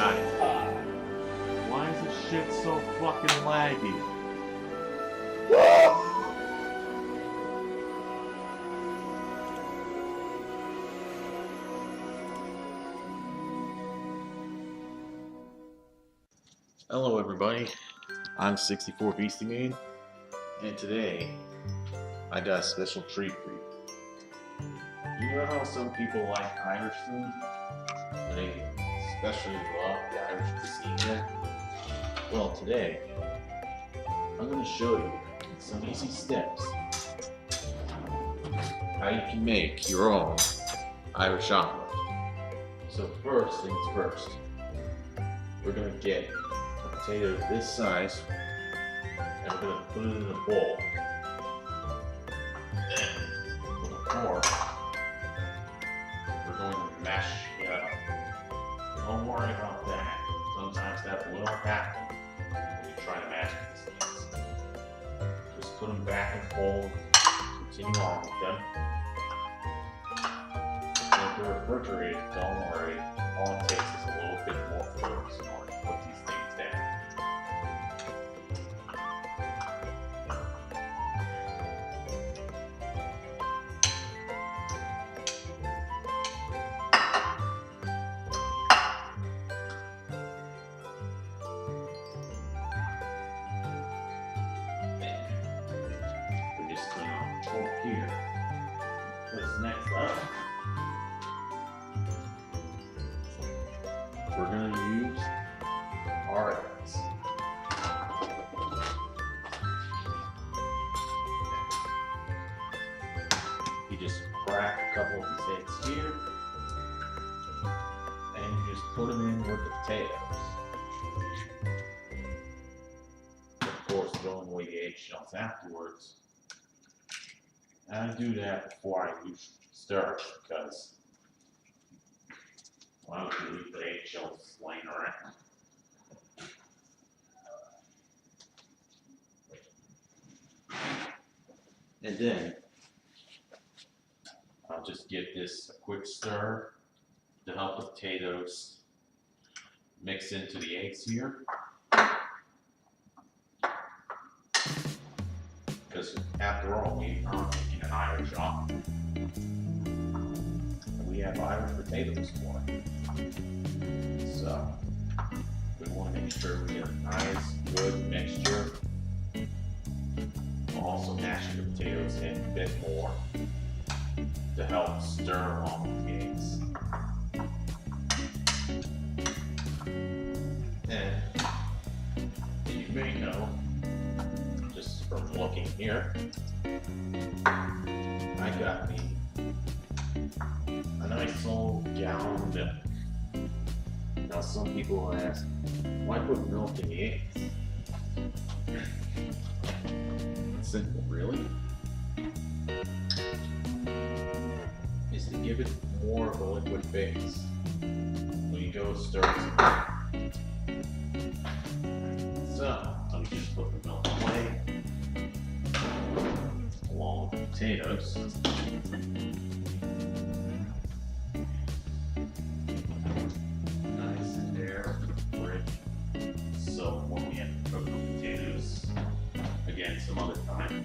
got it. Why is this shit so fucking laggy? Hello everybody, I'm 64 Beastie Man, and today I got a special treat for you. You know how some people like Irish food? They especially love the Irish cuisine. Well, today I'm going to show you some easy steps how you can make your own Irish omelet. So first things first, we're going to get a potato this size and we're going to put it in a bowl. Then with a fork, we're going to mash it up. Don't worry about that. Sometimes that will happen when you try to mash these things. Just put them back in the bowl, continue on with them. If they're refrigerated, don't worry. All it takes is a little bit more force in order to put these things down. We're just putting on the fork here. What's next up? We're going to use our eggs. You just crack a couple of these eggs here, and you just put them in with the potatoes. Of course, throwing away the eggshells afterwards. And I do that before I usually stir, because why would you leave the eggshells laying around? And then I'll just give this a quick stir to help the potatoes mix into the eggs here. Because after all, we are making an Irish omelet. And we have Irish potatoes for it. So we want to make sure we get a nice, good mixture. We'll also mash the potatoes in a bit more to help stir along with the eggs. And you may know, just from looking here, I got me a nice old gallon of milk. Now some people will ask, why put milk in the eggs? It's simple, really. Is to give it more of a liquid base. When you go stir it. So, let me just put the milk away, along with the potatoes. Nice and there, rich. So when we have to cook the potatoes again some other time.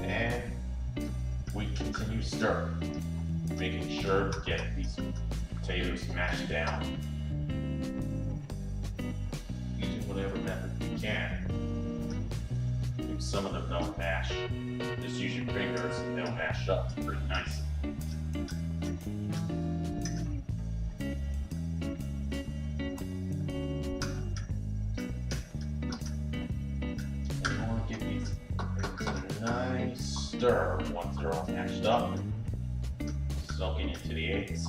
And we continue stirring, making sure to get these potatoes mashed down using whatever method you can. If some of them don't mash, just use your fingers and they'll mash up pretty nicely. And you want to give these a nice stir once they're all mashed up, soaking into the eggs.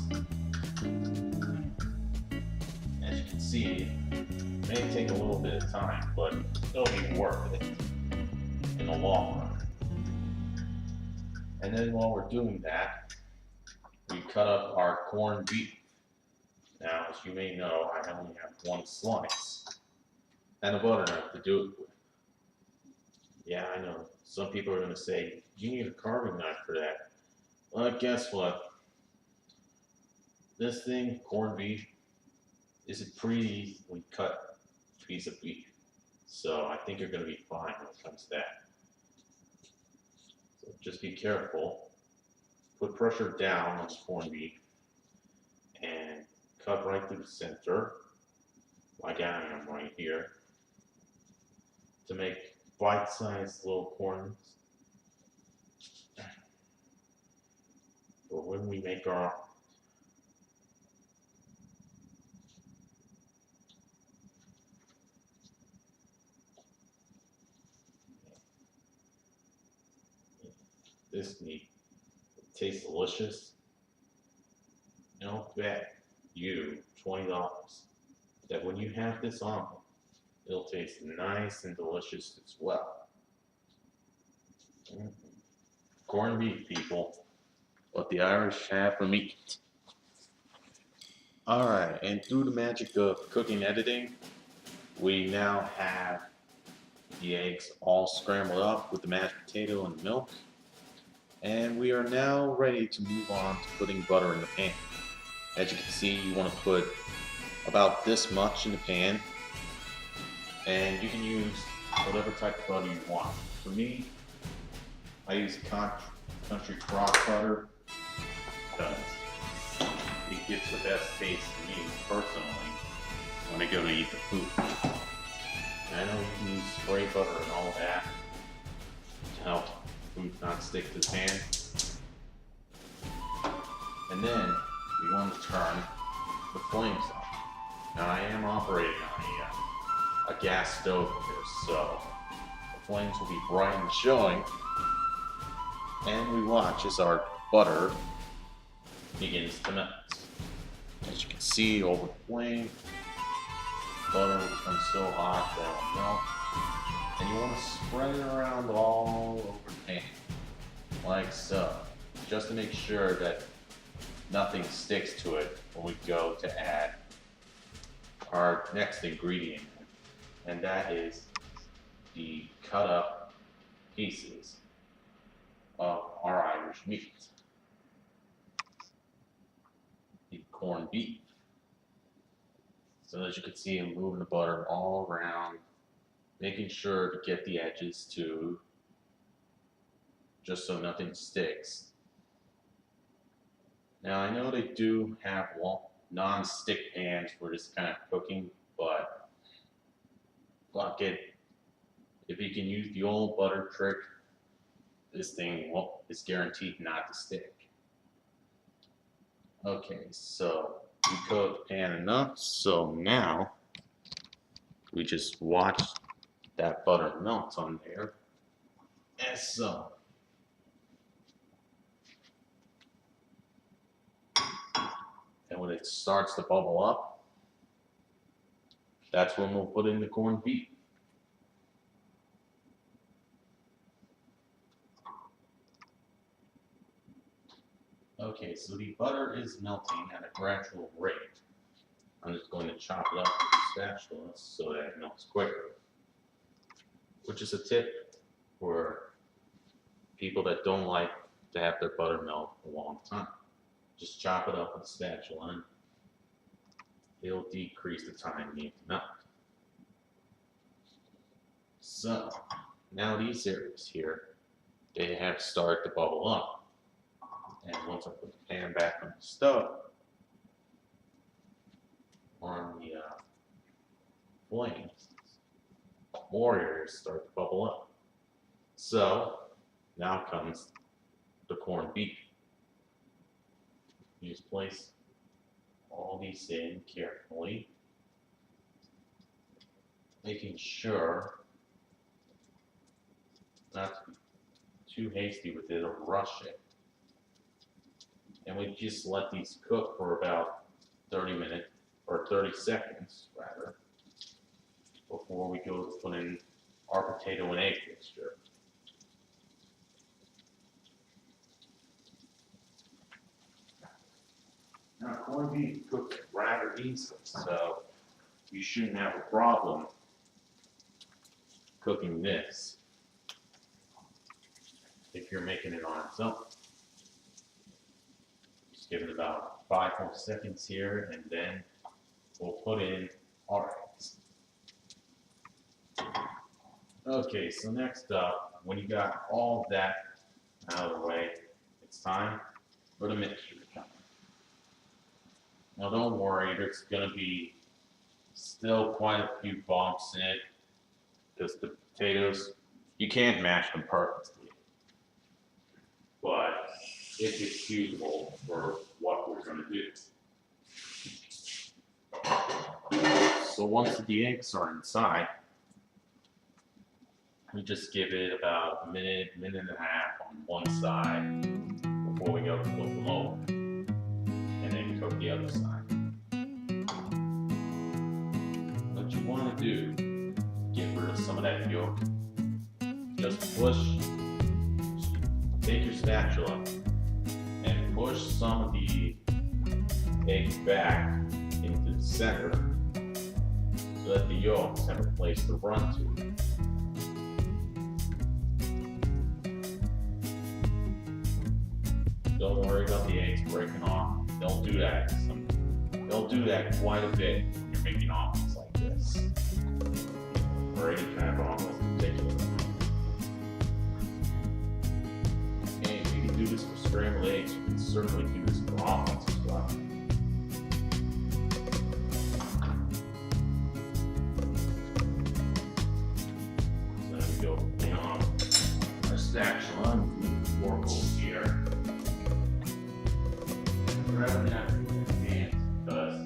As you can see, it may take a little bit of time, but it'll be worth it in the long run. And then while we're doing that, we cut up our corned beef. Now, as you may know, I only have one slice and a butter knife to do it with. Yeah, I know. Some people are going to say, you need a carving knife for that. Well, guess what? This thing, corned beef, is a pretty easily cut piece of beef. So I think you're going to be fine when it comes to that. So just be careful. Put pressure down on this corned beef and cut right through the center, like I am right here, to make bite-sized little corns for when we make our this meat. It tastes delicious. And I'll bet you $20 that when you have this omelet, it'll taste nice and delicious as well. Corned beef, people. What the Irish have for meat. Alright, and through the magic of cooking editing, we now have the eggs all scrambled up with the mashed potato and the milk. And we are now ready to move on to putting butter in the pan. As you can see, you want to put about this much in the pan. And you can use whatever type of butter you want. For me, I use country crock butter because it gives the best taste to me personally when I go to eat the food. And I know you can use spray butter and all that to help food not stick to the pan. And then we want to turn the flames on. Now I am operating on a gas stove here, so the flames will be bright and showing. And we watch as our butter begins to melt. As you can see over the flame, butter will become so hot that it'll melt. And you want to spread it around all over the pan, like so, just to make sure that nothing sticks to it when we go to add our next ingredient, and that is the cut up pieces of our Irish meat, the corned beef. So as you can see, I'm moving the butter all around, making sure to get the edges too, just so nothing sticks. Now I know they do have non-stick pans for this kind of cooking, but fuck it. If you can use the old butter trick, this thing is guaranteed not to stick. Okay, so we cooked the pan enough, so now we just watch that butter melt on there, as so. And when it starts to bubble up, that's when we'll put in the corned beef. Okay, so the butter is melting at a gradual rate. I'm just going to chop it up with a spatula so that it melts quicker. Which is a tip for people that don't like to have their butter melt a long time. Just chop it up with a spatula and it'll decrease the time needed to melt. So, now these areas here, they have started to bubble up. And once I put the pan back on the stove, on the flames, more areas start to bubble up. So, now comes the corned beef. You just place all these in carefully, making sure not to be too hasty with it or rush it. And we just let these cook for about 30 minutes, or 30 seconds rather, before we go to put in our potato and egg mixture. Now, corned beef cooks rather easily, so you shouldn't have a problem cooking this if you're making it on its own. give it about 5 more seconds here, and then we'll put in our eggs. Okay, so next up, when you got all that out of the way, it's time for the mixture to come. Now don't worry, there's going to be still quite a few bumps in it, because the potatoes, you can't mash them perfectly, but it's excusable for what we're going to do. So once the eggs are inside, we just give it about a minute, minute and a half on one side before we go to flip them over, and then cook the other side. What you want to do, get rid of some of that yolk. Just take your spatula and push some of the eggs back into the center so that the yolks have a place to run to. Don't worry about the eggs breaking off. Don't do that. They'll do that quite a bit when you're making omelets like this, or any kind of omelet in particular. And if you can do this for scrambled eggs, you can certainly do this for omelets as well. So there we go. Clean off our spatula and fork over here. Grab it out with your hands, because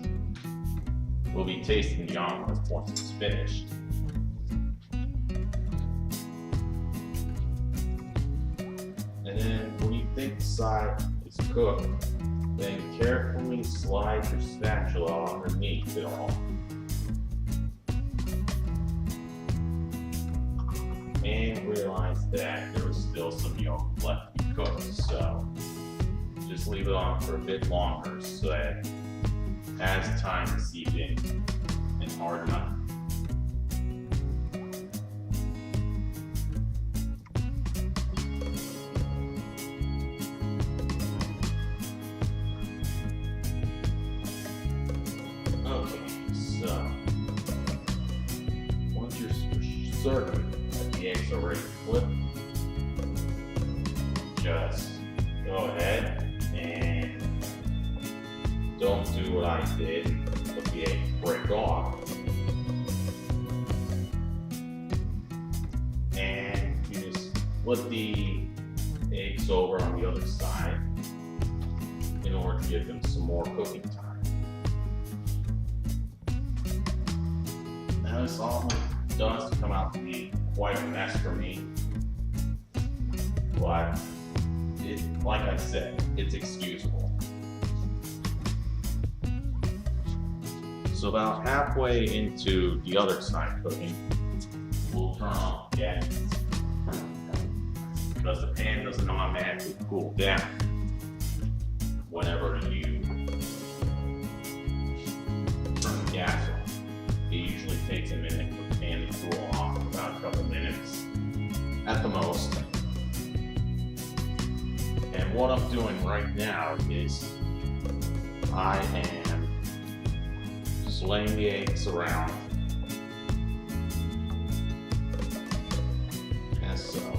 we'll be tasting the omelet once it's finished. And then when you think the side is cooked, then carefully slide your spatula underneath it all. And realize that there was still some yolk left to be cooked, so just leave it on for a bit longer so that it has time to seep in and harden up. Okay, so once you're certain that the eggs are ready to flip, just go ahead and don't do what I did, let the eggs break off. And you just flip the eggs over on the other side in order to give them some more cooking time. Now this omelet does come out to be quite a mess for me, but like I said, it's excusable. So about halfway into the other side cooking, we'll turn off the gas, because the pan doesn't automatically cool down whenever you turn the gas on. It usually takes a minute for the pan to cool off, about a couple minutes at the most. And what I'm doing right now is I am slaying the eggs around as so.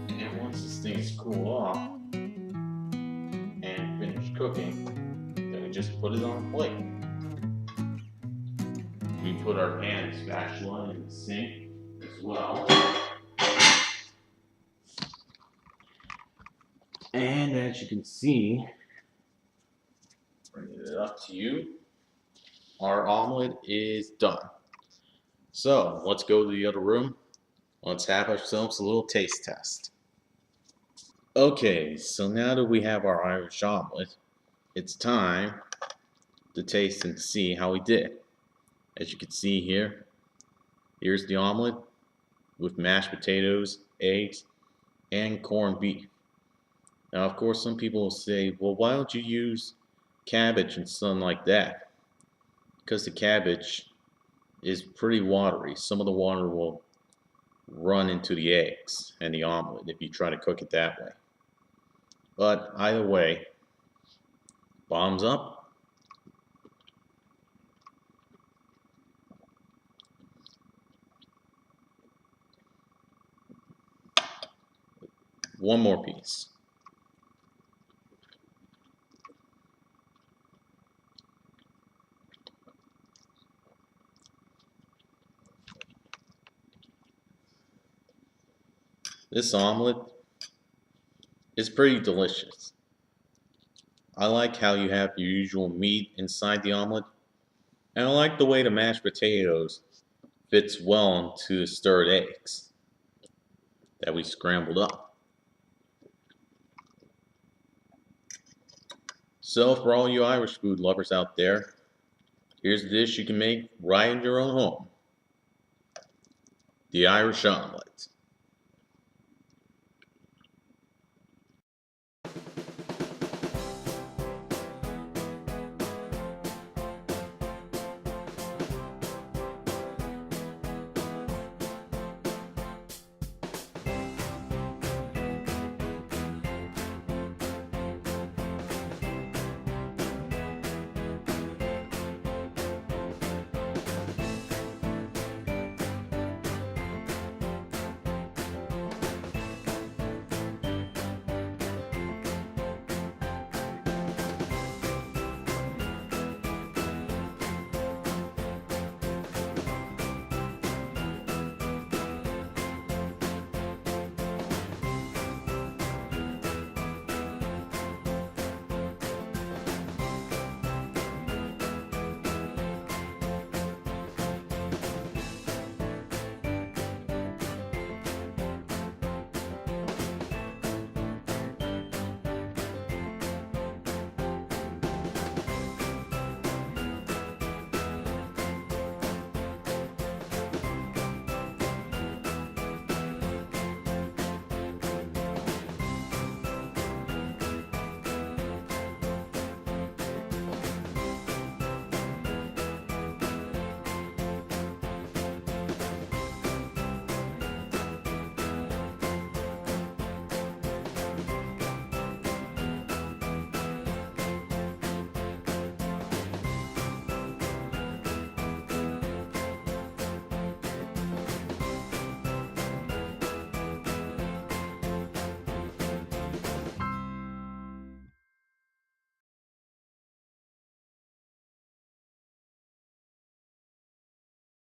And once this thing is cooled off and finished cooking, then we just put it on a plate. We put our pan and spatula in the sink as well. And as you can see, bringing it up to you, our omelet is done. So let's go to the other room. Let's have ourselves a little taste test. Okay, so now that we have our Irish omelet, it's time to taste and see how we did. As you can see here, here's the omelet with mashed potatoes, eggs, and corned beef. Now, of course, some people will say, well, why don't you use cabbage and something like that? Because the cabbage is pretty watery. Some of the water will run into the eggs and the omelet if you try to cook it that way. But either way, bombs up. One more piece. This omelet is pretty delicious. I like how you have your usual meat inside the omelet, and I like the way the mashed potatoes fits well into the stirred eggs that we scrambled up. So for all you Irish food lovers out there, here's a dish you can make right in your own home. The Irish omelet.